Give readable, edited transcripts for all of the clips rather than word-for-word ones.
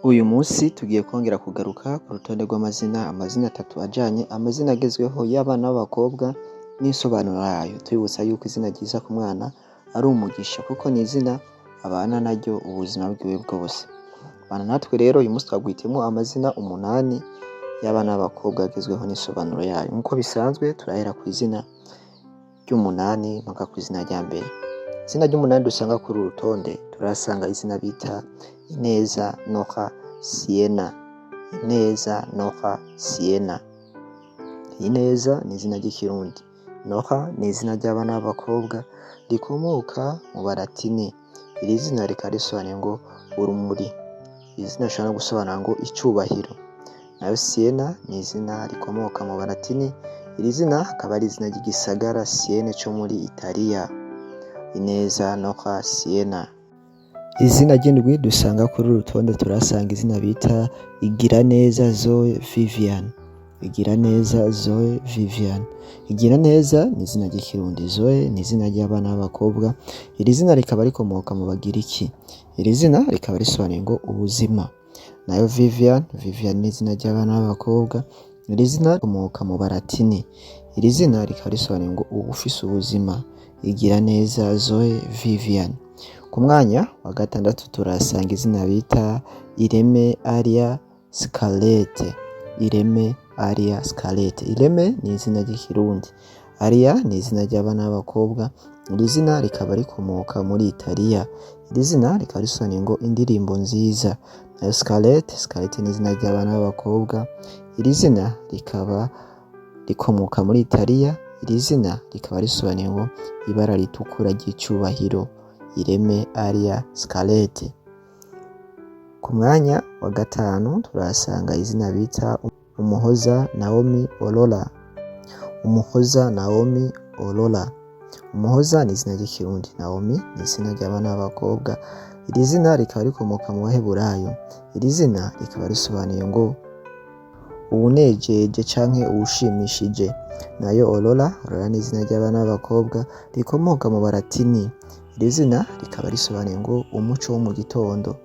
Uyu munsi tugiye kongera kugaruka ku rutonde rw'amazina atatu ajanye, amazina agezweho y'abana b'abakobwa n'isobanuro yayo. Tubibutsa yuko izina ryiza ku mwana ari umugisha, kuko ni izina abana naryo ubuzima bwiwe bwose. Bana natwe rero uyu munsi twagwitiyemwo amazina 8 y'abana b'abakobwa agezweho n'isobanuro yayo. Nk'uko bisanzwe turahera ku izina ry'umunani mpaka ku izina rya mbere. Izina ry'umunani dusanga kuri uru rutonde turasanga izina bita Ineza Nora Siena. Ineza Nora Siena. Ineza ni izina ry'ikirundi. Nora ni izina ry'abana b'abakobwa rikomoka mu baratini. Iri zina rikaba risobanuye ngo urumuri. Iri zina rishobora gusobanura ngo icubahiro. Nayo Siena ni izina rikomoka mu baratini. Iri zina akaba ari izina ry'igisagara Siene co muri Italiya. Ineza Nora Siena. Izina ry'indwi dusanga kuri uru rutonde turasanga izina bita Igiraneza Zoe Vivian. Igiraneza Zoe Vivian. Igiraneza ni izina ry'ikirundi. Zoe ni izina ry'abana b'abakobwa. Iri zina rikaba rikomoka mu Bagiriki. Iri zina rikaba risobanuye ngo ubuzima. Nayo Vivian ni izina ry'abana b'abakobwa. Iri zina rikomoka mu Baratini. Iri zina rikaba risobanuye ngo ufise ubuzima. Igiraneza Zoe Vivian. Ku mwanya wa gatandatu turasanga izina bita Ireme Aria Scarlett. Ireme Aria Scarlett. Ireme ni izina ry'ikirundi. Aria ni izina ry'abana b'abakobwa. Iri zina rikaba rikomoka muri Italiya. Iri zina rikaba risobanuye ngo indirimbo nziza. Nayo Scarlett ni izina ry'abana b'abakobwa. Iri zina rikaba rikomoka muri Italiya. Iri zina rikaba risobanuye ngo ibara ritukura ry'icubahiro. Ireme Aria Scarlett. Ku mwanya wa gatanu turasanga izina bita Umuhoza Naomi Aurora. Umuhoza Naomi Aurora. Umuhoza ni izina ry'ikirundi. Naomi ni izina ry'abana b'abakobwa. Iri zina rikaba rikomoka mu Baheburayo. Iri zina rikaba risobanuye ngo uwunejeje canke uwushimishije. Nayo Aurora ni izina ry'abana b'abakobwa rikomoka mu Baratini. Iri zina rikaba risobanuye ngo umuco wo mu gitondo.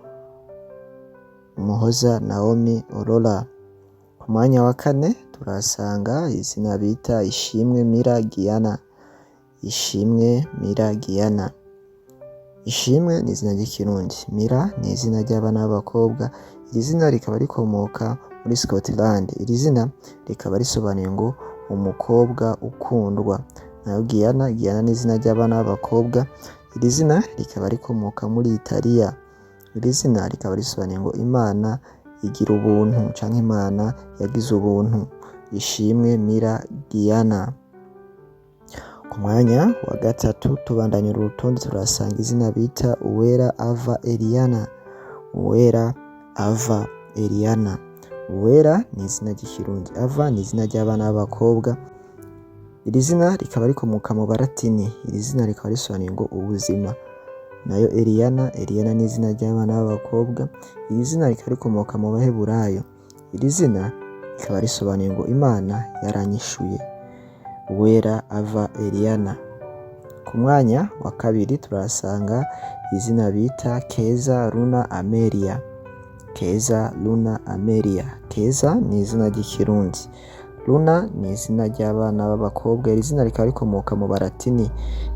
Umuhoza Naomi Aurora. Ku mwanya wa kane turasanga izina bita Ishimwe Mira Giana. Ishimwe Mira Giana. Ishimwe ni izina ry'ikirundi. Mira ni izina ry'abana b'abakobwa. Iri zina rikaba rikomoka muri Scotland. Iri zina rikaba risobanuye ngo umukobwa ukundwa. Nayo Giana ni izina ry'abana b'abakobwa. Iri zina rikaba rikomoka muri Italiya. Iri zina rikaba risobanuye ngo Imana igira ubuntu canke Imana yagize ubuntu. Ishimwe Mira Giana. Ku mwanya wa gatatu tubandanya urutonde turasanga izina bita Uwera Ava Eliana. Uwera Ava Eliana. Uwera ni izina ry'ikirundi. Ava ni izina ry'abana b'abakobwa. Iri zina rikaba rikomoka mu Baratini. Iri zina rikaba risobanuye ngo ubuzima. Nayo Eliana ni izina ry'abana b'abakobwa. Iri zina rikaba rikomoka mu Baheburayo. Iri zina rikaba risobanuye ngo Imana yaranyishuye. Uwera Ava Eliana. Ku mwanya wa kabiri turasanga izina bita Keza Luna Amelia. Keza Luna Amelia. Keza ni izina ry'ikirundi. Luna ni izina ry'abana b'abakobwa. Iri zina rikaba rikomoka mu Baratini.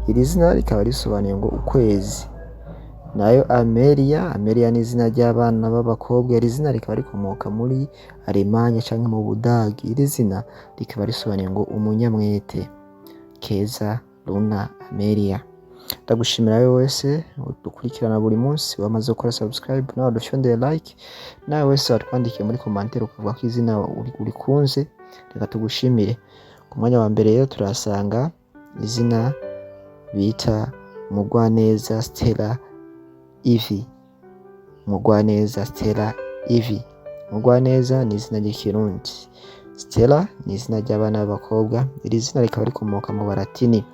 Iri zina rikaba risobanuye ngo ukwezi. Nayo Amelia ni izina ry'abana b'abakobwa. Iri zina rikaba rikomoka muri Alemanya canke mu Budagi. Iri zina rikaba risobanuye ngo umunyamwete. Keza Luna Amelia. Ndagushimira wewe wese dukurikirana buri munsi wamaze gukora subscribe nawe dufyondeye like. Nawe wese watwandikiye muri commentaire ukavuga ko izina urikunze, reka tugushimire. Ku mwanya wa mbere rero turasanga izina bita Mugwaneza Stella Ivy. Mugwaneza Stella Ivy. Mugwaneza ni izina ry'ikirundi. Stella ni izina ry'abana b'abakobwa. Iri zina rikaba rikomoka mu Baratini.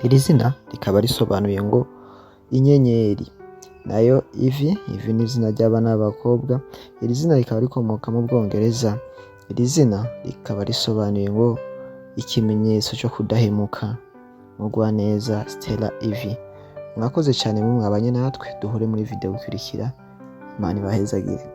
Iri zina rikaba risobanuye ngo inyenyeri. Nayo Ivy ni izina ry'abana b'abakobwa. Iri zina rikaba rikomoka mu Bwongereza. Iri zina rikaba risobanuye ngo ikimenyetso cyo kudahemuka. Mugwaneza Stella Ivy. Mwakoze cyane mwabanye natwe, duhure muri video ikurikira. Imana ibahezagire.